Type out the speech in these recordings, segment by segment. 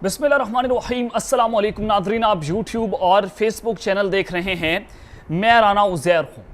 बिस्मिल्लाहिर्रहमानिर्रहीम अस्सलाम वालेकुम नाज़रीन, आप यूट्यूब और फेसबुक चैनल देख रहे हैं। मैं राना उज़ैर हूँ।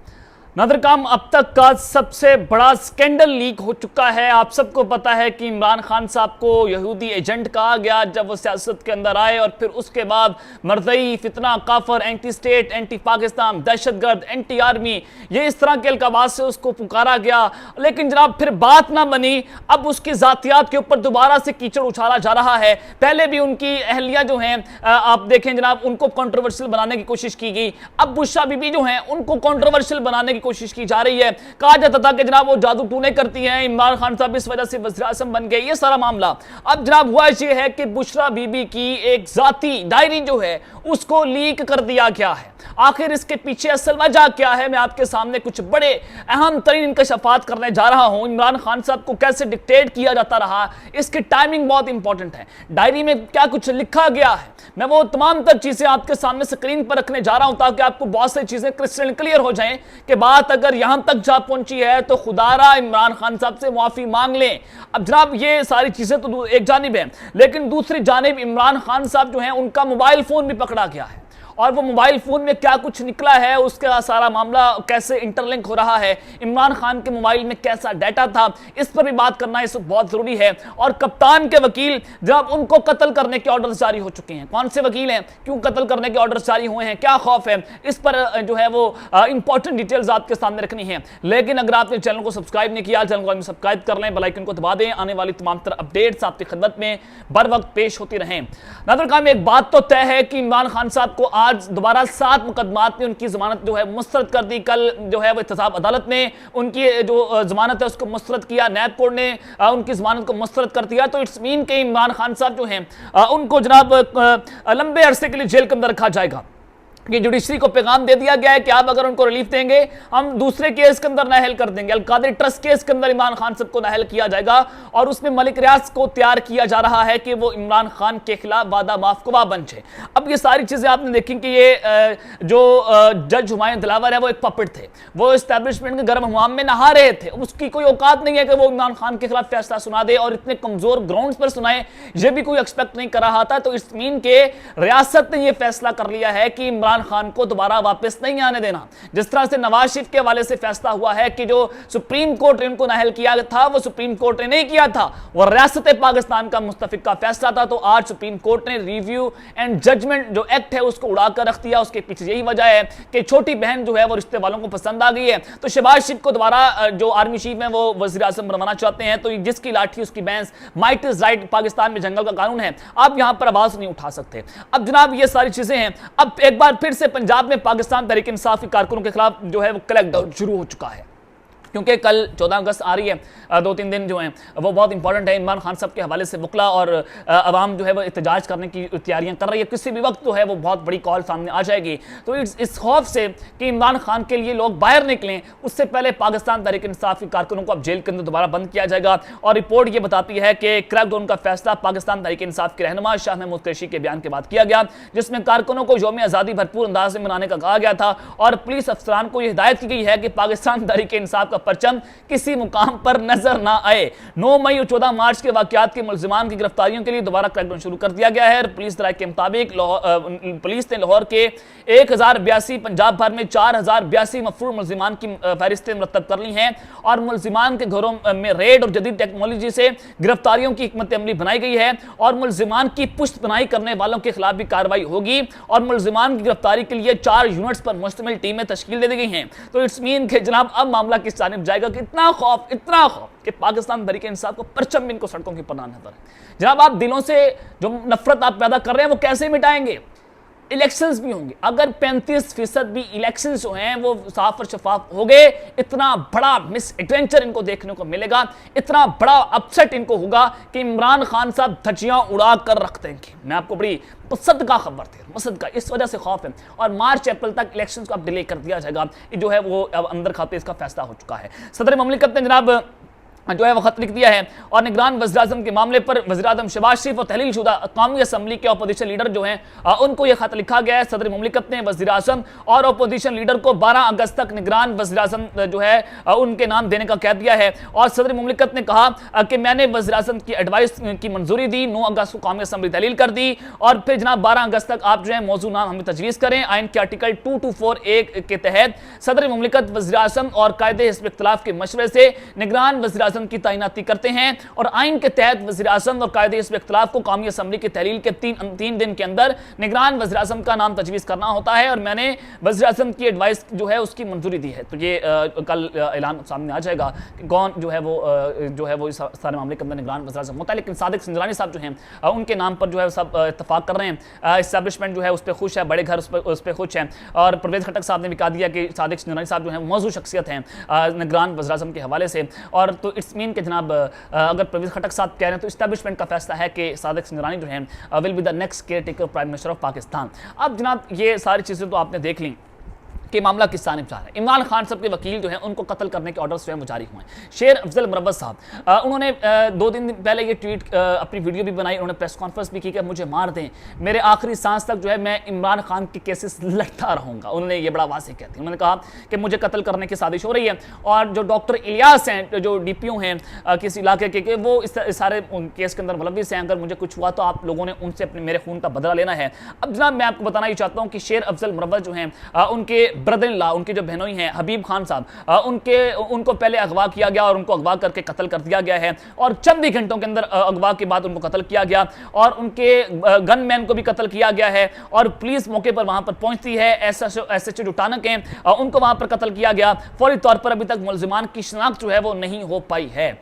नाज़रीन, अब तक का सबसे बड़ा स्कैंडल लीक हो चुका है। आप सबको पता है कि इमरान खान साहब को यहूदी एजेंट कहा गया जब वो सियासत के अंदर आए, और फिर उसके बाद मरज़ई, फितना, काफर, एंटी स्टेट, एंटी पाकिस्तान, दहशतगर्द, एंटी आर्मी, ये इस तरह के अलकाबात से उसको पुकारा गया। लेकिन जनाब फिर बात ना बनी। अब उसकी ज़ातियात के ऊपर दोबारा से कीचड़ उछाला जा रहा है। पहले भी उनकी अहलिया जो हैं, आप देखें जनाब, उनको कंट्रोवर्शियल बनाने की कोशिश की गई। अब बुशरा बीबी जो हैं उनको कंट्रोवर्शियल बनाने की कोशिश की जा रही है। कहा जाता था कि जनाब वो जादू टूने करती हैं, इमरान खान साहब इस वजह से वज़ीर आज़म बन गए, ये सारा मामला। अब जनाब हुआ ये है कि बुशरा बीबी की एक जाती डायरी जो है उसको लीक कर दिया गया है। आखिर इसके पीछे असल वजह क्या है, मैं आपके सामने कुछ बड़े अहम तरीन इंकशाफात करने जा रहा हूं। इमरान खान साहब को कैसे डिक्टेट किया जाता रहा, इसकी टाइमिंग बहुत इंपॉर्टेंट है। डायरी में क्या कुछ लिखा गया है, मैं वो तमाम तर चीजें आपके सामने स्क्रीन पर रखने जा रहा हूं, ताकि आपको बहुत सारी चीजें क्रिस्टल क्लियर हो जाएं कि बात अगर यहां तक जा पहुंची है तो खुदारा इमरान खान साहब से माफी मांग लें। अब जनाब ये सारी चीजें तो एक जानिब है, लेकिन दूसरी जानिब इमरान खान साहब जो है उनका मोबाइल फोन भी पकड़ा गया है, और वो मोबाइल फोन में क्या कुछ निकला है, उसका सारा मामला कैसे इंटरलिंक हो रहा है, इमरान खान के मोबाइल में कैसा डाटा था, इस पर भी बात करना इस बहुत जरूरी है। और कप्तान के वकील जब उनको कत्ल करने के ऑर्डर जारी हो चुके हैं, कौन से वकील हैं, क्यों कत्ल करने के ऑर्डर जारी हुए हैं, क्या खौफ है, इस पर जो है वो इंपॉर्टेंट डिटेल्स आपके सामने रखनी है। लेकिन अगर आपने चैनल को सब्सक्राइब नहीं किया, चैनल को सब्सक्राइब कर लें, बेल आइकन को दबा दें, आने वाली तमाम तरह अपडेट्स आपकी खिदमत में बर वक्त पेश होती रहें। नाज़रीन, एक बात तो तय है कि इमरान खान साहब को आज दोबारा 7 मुकदमात में उनकी जमानत जो है मुस्तरद कर दी। कल जो है वो एहतसाब अदालत ने उनकी जो जमानत है उसको मुस्तरद किया, नैब कोर्ट ने उनकी जमानत को मुस्तरद कर दिया। तो इट्स मीन के इमरान खान साहब जो हैं उनको जनाब लंबे अरसे के लिए जेल के अंदर रखा जाएगा। ये जुडिशरी को पैगाम दे दिया गया है कि आप अगर उनको रिलीफ देंगे, हम दूसरे केस के अंदर नाअहल कर देंगे। अलकादरी ट्रस्ट केस के अंदर इमरान खान साहब को नाअहल किया जाएगा, और उसमें मलिक रियाज को तैयार किया जा रहा है कि वो इमरान खान के खिलाफ वादा माफ गवाह बन जाए। अब ये सारी चीजें आपने देखी कि ये जो जज हुमायूं दिलावर है वो एक पपेट थे, वो इस्टेब्लिशमेंट के गर्म हमाम में नहा रहे थे। उसकी कोई औकात नहीं है कि वो इमरान खान के खिलाफ फैसला सुना दे, और इतने कमजोर ग्राउंड पर सुनाए, ये भी कोई एक्सपेक्ट नहीं कर रहा था। तो इस मीन के रियासत ने यह फैसला कर लिया है कि इमरान खान को दोबारा वापस नहीं आने देना। जिस तरह से नवाज शरीफ के हवाले से फैसला हुआ है कि जो सुप्रीम कोर्ट ने उनको नाअहल किया था वो सुप्रीम कोर्ट ने नहीं किया था, वो रियासत पाकिस्तान का मुस्तफिक का फैसला था। तो आज सुप्रीम कोर्ट ने रिव्यू एंड जजमेंट जो एक्ट है उसको उड़ाकर रख दिया। उसके पीछे यही वजह है कि छोटी बहन जो है वो रिश्ते वालों को पसंद आ गई है, तो शहबाज शरीफ को दोबारा जो आर्मी चीफ है वो वजीर आजम बनवाना चाहते हैं। तो जिसकी लाठी उसकी भैंस, माइट इज राइट, पाकिस्तान में जंगल का कानून है, आप यहां पर आवाज नहीं उठा सकते। अब जनाब ये सारी चीजें हैं। अब एक बार फिर से पंजाब में पाकिस्तान तहरीक इंसाफ के कारकुनों के खिलाफ जो है वो क्रैकडाउन शुरू हो चुका है, क्योंकि कल 14 अगस्त आ रही है। 2-3 दिन जो हैं वो बहुत इंपॉर्टेंट है। इमरान खान साहब के हवाले से वकला और अवाम जो है वो एहतजाज करने की तैयारियां कर रही है। किसी भी वक्त जो है वो बहुत बड़ी कॉल सामने आ जाएगी। तो इस खौफ से कि इमरान खान के लिए लोग बाहर निकलें, उससे पहले पाकिस्तान तहरीक इंसाफ के कारकुनों को अब जेल के अंदर दोबारा बंद किया जाएगा। और रिपोर्ट ये बताती है कि क्रैकडाउन का फैसला पाकिस्तान तहरीक इंसाफ के रहनुमा शाह महमूद कुरैशी के बयान के बाद किया गया, जिसमें कारकुनों को यौम आज़ादी भरपूर अंदाज में मनाने का कहा गया था। और पुलिस अफसरान को यह हिदायत की गई है कि पाकिस्तान तहरीक इंसाफ का परचम किसी मुकाम पर नजर ना आए। 9 मई और 14 मार्च के वाकयात के मुल्जिमान की गिरफ्तारियों के लिए दोबारा क्रैकडाउन शुरू कर दिया गया है। पुलिस राय के मुताबिक पुलिस ने लाहौर के 1082, पंजाब भर में 4082 मफरूर मुल्जिमान की फहरिस्तें मुरतब कर ली हैं, और मुल्जिमान के घरों में रेड और जदीद टेक्नोलॉजी से गिरफ्तारियों की हिकमत अमली बनाई गई है, और मुल्जिमान की पुष्ट बनाई करने वालों के खिलाफ भी कार्रवाई होगी। और मुल्जिमान की गिरफ्तारी के लिए 4 यूनिट्स पर मुश्तमिल टीमें तश्कील दे दी गई हैं। तो इट्स मीन के जनाब अब मामला किस जानिब जाएगा कि इतना खौफ कि पाकिस्तान तहरीक इंसाफ को परचम भी इनको सड़कों की पनाह नजर है। जनाब आप दिलों से जो नफरत आप पैदा कर रहे हैं वो कैसे मिटाएंगे? इलेक्शंस भी होंगे। अगर 35% भी इलेक्शंस जो हैं वो साफ और शफाफ हो गए, इतना बड़ा मिस एडवेंचर इनको देखने को मिलेगा, इतना बड़ा अपसेट इनको होगा कि इमरान खान साहब धज्जियां उड़ा कर रख देंगे। मैं आपको बड़ी मुसद्दका खबर थी, मुसद्दका, इस वजह से खौफ है। और मार्च अप्रैल तक इलेक्शंस को अब डिले कर दिया जाएगा, जो है वो अब अंदर खाते इसका फैसला हो चुका है। सदर ममलिकत ने जनाब जो है वो खत लिख दिया है और निगरान वज़ीर-ए-आज़म के मामले पर वज़ीर-ए-आज़म शहबाज शरीफ और तहलील शुदा कौमी असम्बली के अपोजिशन लीडर जो हैं उनको यह खत लिखा गया है। सदर मुमलिकत ने वज़ीर-ए-आज़म और अपोजिशन लीडर को 12 अगस्त तक निगरान वज़ीर-ए-आज़म जो है उनके नाम देने का कह दिया है और सदर मुमलिकत ने कहा कि मैंने वज़ीर-ए-आज़म की एडवाइस की मंजूरी दी, 9 अगस्त को कौमी असम्बली तहलील कर दी और फिर जनाब 12 अगस्त तक आप जो है मौजूद नाम हमें तजवीज़ करें। आइन के आर्टिकल 2248 के तहत सदर मुमलिकत वज़ीर-ए-आज़म और कायदे हिज़्ब इख्तिलाफ के मशवरे से निगरान वज़ीर-ए-आज़म की तैनाती करते हैं और आइन के तहत वज़ीर-ए-आज़म और कायदे हिज़्ब इख्तिलाफ को कौमी असम्बली की तहलील के 3 दिन के अंदर निगरान वज़ीर-ए-आज़म का नाम तजवीज़ करना होता है और मैंने वज़ीर-ए-आज़म की एडवाइस जो है उसकी मंजूरी दी है। तो ये कल ऐलान सामने आ जाएगा कि कौन जो है वो इस सारे मामले के अंदर निगरान वज़ीर-ए-आज़म होता है। लेकिन सादिक सिंजरानी साहब जो हैं उनके नाम पर जो है सब इत्तफाक कर रहे हैं। इस्टेब्लिशमेंट जो है उस पर खुश है, बड़े घर उस पर खुश हैं और परवेज़ खटक साहब ने भी कहा दिया कि सादिक सिंजरानी साहब जो हैं मौजूद शख्सियत हैं निगरान वज़ीर-ए-आज़म के हवाले से। और तो इट्स मीन के जनाब अगर परवेज़ खटक साहब कह रहे हैं तो इस्टेब्लिशमेंट का फैसला है कि सादिक सिंजरानी जो हैं will be the next care taker prime minister of Pakistan. अब जनाब ये सारी चीज़ें तो आपने देख ली कि मामला किस जानिब जा रहा है। इमरान खान साहब के वकील जो हैं उनको कत्ल करने के ऑर्डर स्वयं जारी हुए हैं। शेर अफजल मुरव्वत साहब उन्होंने 2 दिन पहले ये ट्वीट अपनी वीडियो भी बनाई, उन्होंने प्रेस कॉन्फ्रेंस भी की कि मुझे मार दें, मेरे आखिरी सांस तक जो है मैं इमरान खान के केसेस लड़ता रहूँगा। उन्होंने ये बड़ा वाज़ेह कहते हैं, उन्होंने कहा कि मुझे कत्ल करने की साजिश हो रही है और जो डॉक्टर इलियास हैं जो DPO हैं किसी इलाके के वो इस सारे केस के अंदर मुलव्विस हैं, अगर मुझे कुछ हुआ तो आप लोगों ने उनसे अपने मेरे खून का बदला लेना है। अब जनाब मैं आपको बताना ही चाहता हूँ कि शेर अफजल मुरव्वत जो हैं उनके ब्रदर इन लॉ, उनके जो बहनोई हैं हबीब खान साहब उनको पहले अगवा किया गया और उनको अगवा करके कत्ल कर दिया गया है और चंद ही घंटों के अंदर अगवा के बाद उनको कत्ल किया गया और उनके गनमैन को भी कत्ल किया गया है और पुलिस मौके पर वहां पर पहुंचती है। SHO जो टानक हैं उनको वहां पर कत्ल किया गया। फौरी तौर पर अभी तक मुलजिमान की शिनाख्त जो है वो नहीं हो पाई है।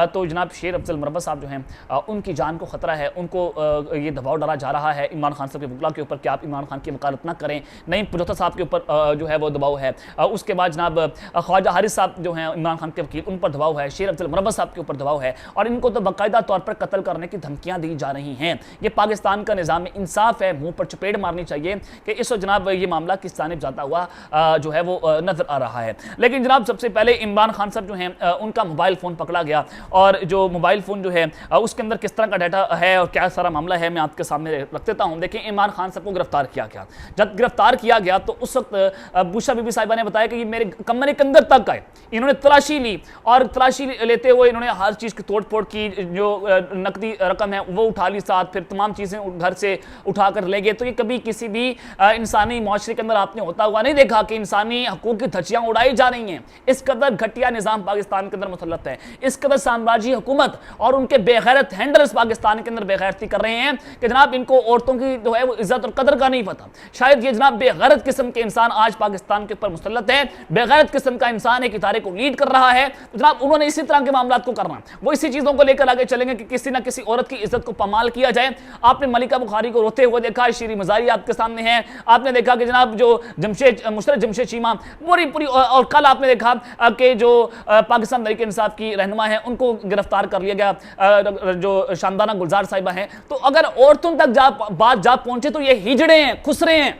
तो जनाब शेर अफजल मुरव्वत साहब जो हैं उनकी जान को खतरा है, उनको ये दबाव डाला जा रहा है इमरान खान साहब के वकला के ऊपर कि आप इमरान खान की वकालत ना करें। नईम पुरोहित साहब के ऊपर जो है वो दबाव है। उसके बाद जनाब ख्वाजा हारिस साहब जो हैं इमरान खान के वकील उन पर दबाव है, शेर अफजल मुरव्वत साहब के ऊपर दबाव है और इनको तो बाकायदा तौर पर कत्ल करने की धमकियां दी जा रही हैं। ये पाकिस्तान का निज़ाम इंसाफ है, मुंह पर चपेट मारनी चाहिए कि इस वक्त जनाब ये मामला किस जानिब जाता हुआ जो है वो नजर आ रहा है। लेकिन जनाब सबसे पहले इमरान खान साहब जो हैं उनका मोबाइल फ़ोन पकड़ा गया और जो मोबाइल फ़ोन जो है उसके अंदर किस तरह का डाटा है और क्या सारा मामला है मैं आपके सामने रख देता हूँ। देखिए इमरान खान साहब को गिरफ्तार किया गया, जब गिरफ्तार किया गया तो उस वक्त बुशा बीबी साहिबा ने बताया कि ये मेरे कमरे के अंदर तक आए, इन्होंने तलाशी ली और तलाशी लेते हुए इन्होंने हर चीज़ की तोड़ फोड़ की, जो नकदी रकम है वो उठा ली साथ, फिर तमाम चीज़ें घर से उठा कर ले गए। तो ये कभी किसी भी इंसानी माशरे के अंदर आपने होता हुआ नहीं देखा कि इंसानी हकूक़ की धज्जियाँ उड़ाई जा रही हैं। इस कदर घटिया निज़ाम पाकिस्तान के अंदर मुसल्लत है, इस कदर साम्राज्य हुकूमत और उनके बेगैरत हैंडलर्स पाकिस्तान के अंदर बेगैरती कर रहे हैं कि जनाब इनको औरतों की जो है वो इज्जत और कदर का नहीं पता। शायद ये जनाब बेगैरत किस्म के इंसान आज पाकिस्तान के ऊपर मुसल्लत है, बेगैरत किस्म का इंसान एक इदारे को लीड कर रहा है। तो जनाब उन्होंने इसी तरह के मामलों को करना, वो इसी चीज़ों को लेकर आगे चलेंगे कि किसी ना किसी औरत की इज्जत को पमाल किया जाए। आपने मलिका बुखारी को रोते हुए देखा, शीरी मजारी आपके सामने है, आपने देखा कि जनाब जो मुशर्रफ जमशेद चीमा पूरी और कल आपने देखा कि जो पाकिस्तान तहरीक इंसाफ की रहनुमा है उनको गिरफ्तार कर लिया गया, जो शानदाना गुलजार साहिबा हैं। तो अगर औरतों तक बात जा पहुंचे तो ये हिजड़े हैं, खुसरे हैं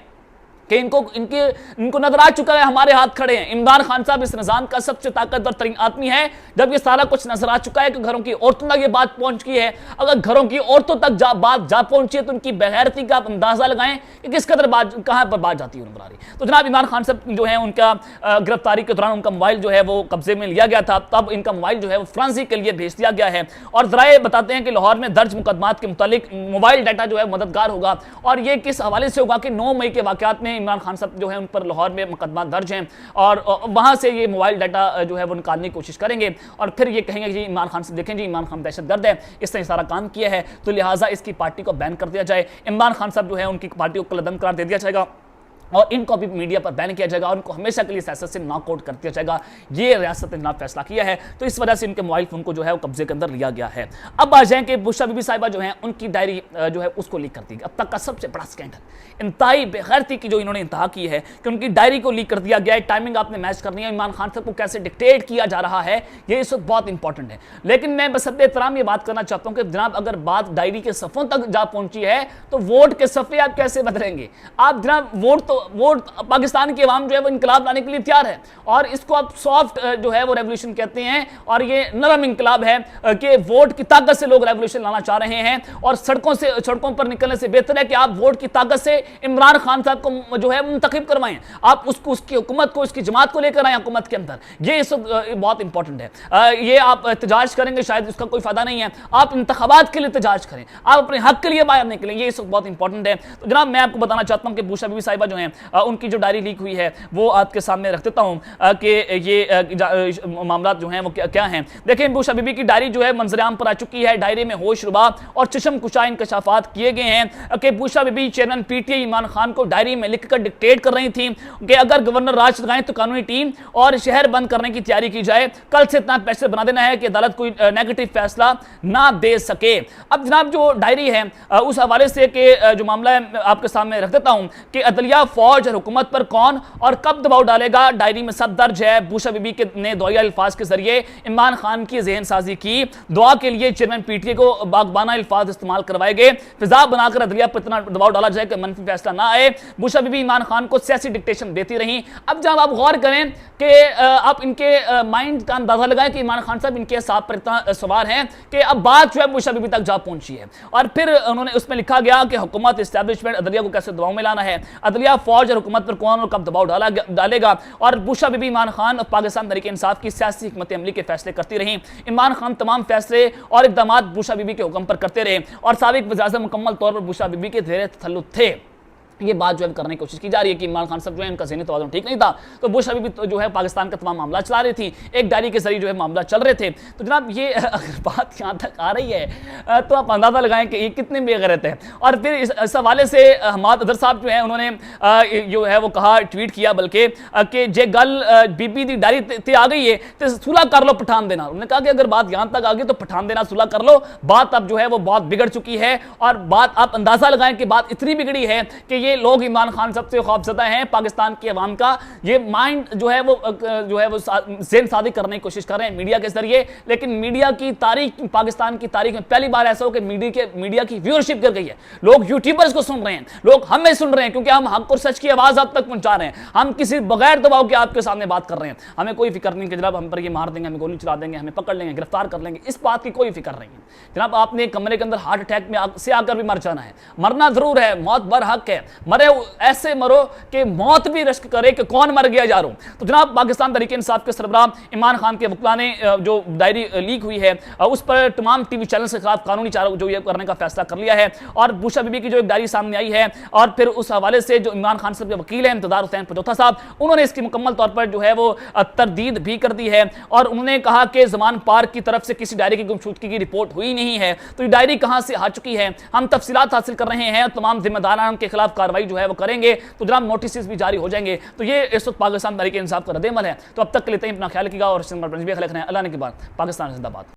कि इनको नजर आ चुका है, हमारे हाथ खड़े हैं। इमरान खान साहब इस निजाम का सबसे ताकतवर तरीन आदमी है। जब ये सारा कुछ नजर आ चुका है कि घरों की औरतों तक ये बात पहुंच गई है, अगर घरों की औरतों तक बात जा पहुंची है तो उनकी बेगैरती का आप अंदाजा लगाएं कि किस कदर कहां पर बात जाती है उनकी। तो जनाब इमरान खान साहब जो है उनका गिरफ्तारी के दौरान उनका मोबाइल जो है वो कब्जे में लिया गया था, तब इनका मोबाइल जो है वो फ्रांसिक के लिए भेज दिया गया है और जराए बताते हैं कि लाहौर में दर्ज मुकदमात के मुतालिक मोबाइल डाटा जो है मददगार होगा। और ये किस हवाले से होगा कि 9 मई के वाकयात में इमरान खान साहब जो है उन पर लाहौर में मुकदमा दर्ज हैं और वहां से ये मोबाइल डाटा जो है वो निकालने की कोशिश करेंगे और फिर ये कहेंगे कि इमरान खान से देखें जी इमरान खान दहशतगर्द है, इसने सारा काम किया है, तो लिहाजा इसकी पार्टी को बैन कर दिया जाए। इमरान खान साहब जो है उनकी पार्टी को कलअदम करार दे दिया जाएगा और इनको भी मीडिया पर बैन किया जाएगा और उनको हमेशा के लिए सियासत से नॉकआउट कर दिया जाएगा। ये रियासत ने जनाब फैसला किया है, तो इस वजह से इनके मोबाइल फोन को जो है वो कब्जे के अंदर लिया गया है। अब आ जाएं कि बुशरा बीबी साहिबा जो है उनकी डायरी जो है उसको लीक कर दी। अब तक का सबसे बड़ा स्कैंडल, इंतहाई बेगैरती की जो इन्होंने इंतहा की है कि उनकी डायरी को लीक कर दिया गया है। टाइमिंग आपने मैच करनी है, इमरान खान साहब को कैसे डिक्टेट किया जा रहा है ये इस वक्त बहुत इंपॉर्टेंट है। लेकिन मैं बस एहतराम ये बात करना चाहता हूँ कि जनाब अगर बात डायरी के सफ़ों तक जा पहुंची है तो वोट के सफ़े आप कैसे बदलेंगे? आप जनाब वोट तो वोट पाकिस्तान की आवाम जो है वो इंकलाब लाने के लिए तैयार है, और इसको आप सॉफ्ट जो है वो रेवोल्यूशन कहते हैं, और ये नरम इंकलाब है कि वोट की ताकत से लोग रेवोल्यूशन लाना चाह रहे हैं। और सड़कों पर निकलने से बेहतर है कि आप वोट की ताकत से इमरान खान साहब को जो है मुंतखब करवाएं, आप उसको, उसकी हुकूमत को, उसकी जमात को लेकर आए हुकूमत के अंदर। ये इस बहुत इंपॉर्टेंट है। ये आप एहतजाज करेंगे शायद उसका कोई फायदा नहीं है, आप इंतखाबात के लिए एहतजाज करें, आप अपने हक के लिए बाहर निकलें, ये इस वक्त बहुत इंपॉर्टेंट है। तो जनाब मैं आपको बताना चाहता हूं कि बूशा बीबी साहिबा जो हैं उनकी जो डायरी लीक हुई है वो आपके सामने रख देता हूं कि ये मामला जो हैं वो क्या हैं। देखें, बूशा बीबी की डायरी जो है मंजर-ए-आम पर आ चुकी है। डायरी में होश रुबा और चशम कुशा इंकशाफात किए गए हैं कि बूशा बीबी चेयरमैन पीटीआई इमरान खान को डायरी में लिखकर डिक्टेट कर रही थी कि अगर गवर्नर राज लगाएं तो कानूनी टीम और शहर बंद करने की तैयारी की जाए, कल से इतना पैसे बना देना है कि अदालत कोई नेगेटिव फैसला ना दे सके। अब जनाब जो डायरी है उस हवाले से कि जो मामला है आपके सामने रख देता हूं कि अदलिया, फौज और हुकूमत पर कौन और कब दबाव डालेगा। डायरी में सब दर्ज है। बूशा बीबी ने दुआया अल्फाज के जरिए इमरान खान की ज़हन साजी की, दुआ के लिए चेयरमैन पीटीआई को बागबाना अल्फाज इस्तेमाल करवाए गए, फिजा बनाकर अदलिया पर इतना दबाव डाला जाए कि मनफी फैसला ना आए। बूशा बीबी इमरान खान को सियासी डिक्टेशन देती रही। अब जब आप गौर करें कि आप इनके माइंड का अंदाजा लगाएं कि इमरान खान साहब इनके साथ पर इतना सवार हैं कि अब बात जो है बूशा बीबी तक जा पहुंची है। और फिर उन्होंने उसमें लिखा गया कि हुकूमत, एस्टैब्लिशमेंट अदलिया को कैसे दबाव में लाना है, अदलिया, फौज और हुकूमत पर कौन और कब दबाव डालेगा। और बूशा बीबी इमरान खान और पाकिस्तान तहरीक इंसाफ की सियासी हिकमत अमली के फैसले करती रही। इमरान खान तमाम फैसले और इक़दामात बूशा बीबी के हुक्म पर करते रहे और साबिक वज़ीर-ए-आज़म मुकम्मल तौर पर बूशा बीबी के ज़ेर तसल्लुत थे। ये बात जो है करने की कोशिश की जा रही है कि इमरान खान साहब जो है उनका ज़हनी तवाज़ुन ठीक नहीं था, तो बूशा बीबी तो जो है पाकिस्तान का तमाम मामला चला रही थी, एक डायरी के जरिए जो है मामला चल रहे थे। तो जनाब ये अगर बात यहाँ तक आ रही है तो आप अंदाज़ा लगाएं कि ये कितने बेगैरत है। और फिर इस हवाले से हमाद अदर साहब जो है उन्होंने जो है वो कहा, ट्वीट किया बल्कि कि जे गल बीबी दी डायरी ते आ गई है तो सुलह कर लो पठान देना। उन्होंने कहा कि अगर बात यहाँ तक आ गई तो पठान देना सुलह कर लो, बात अब जो है वो बहुत बिगड़ चुकी है। और बात आप अंदाज़ा लगाएं कि बात इतनी बिगड़ी है कि ये लोग इमरान खान सबसे खौफजदा हैं, पाकिस्तान की अवाम का ये माइंड जो है वो ज़हन साजी करने की कोशिश कर रहे हैं मीडिया के जरिए। लेकिन मीडिया की तारीख, पाकिस्तान की तारीख में पहली बार ऐसा हो कि मीडिया की व्यूअरशिप गिर गई है। लोग यूट्यूबर्स को सुन रहे हैं, लोग हमें सुन रहे हैं क्योंकि हम हक और सच की आवाज़ आप तक पहुंचा रहे हैं। हम किसी बगैर दबाव के आपके सामने बात कर रहे हैं। हमें कोई फिक्र नहीं कि जनाब हम पर ये मार देंगे, हमें गोली चला देंगे, हमें पकड़ लेंगे, गिरफ्तार कर लेंगे, इस बात की कोई फिक्र नहीं है। जनाब आपने कमरे के अंदर हार्ट अटैक में से आकर भी मर जाना है, मरना जरूर है, मौत बर हक है, मरे ऐसे मरो कि मौत भी रश्क करे कि कौन मर गया जा रहा हूं। तो जनाब पाकिस्तान तहरीक इंसाफ के सरबराह इमरान खान के वकील ने जो डायरी लीक हुई है उस पर तमाम टीवी चैनल के खिलाफ कानूनी चारा जो ये करने का फैसला कर लिया है। और बूशा बीबी की जो एक डायरी सामने आई है और फिर उस हवाले से जो इमरान खान साहब के वकील हैं इंतजार हुसैन पजौथा साहब, उन्होंने इसकी मुकम्मल तौर पर जो है वो तरदीद भी कर दी है। और उन्होंने कहा कि ज़मान पार्क की तरफ से किसी डायरी की गुमशुदगी की रिपोर्ट हुई नहीं है, तो ये डायरी कहां से आ चुकी है, हम तफसीलात हासिल कर रहे हैं, तमाम जिम्मेदारान के खिलाफ कार्रवाई जो है वो करेंगे। तो जनाब नोटिस भी जारी हो जाएंगे। तो ये इस वक्त पाकिस्तान तहरीक इंसाफ का रद्द-ए-अमल है। तो अब तक के लिए अपना ख्याल रखिएगा और अल्लाह ने के बाद पाकिस्तान जिंदाबाद।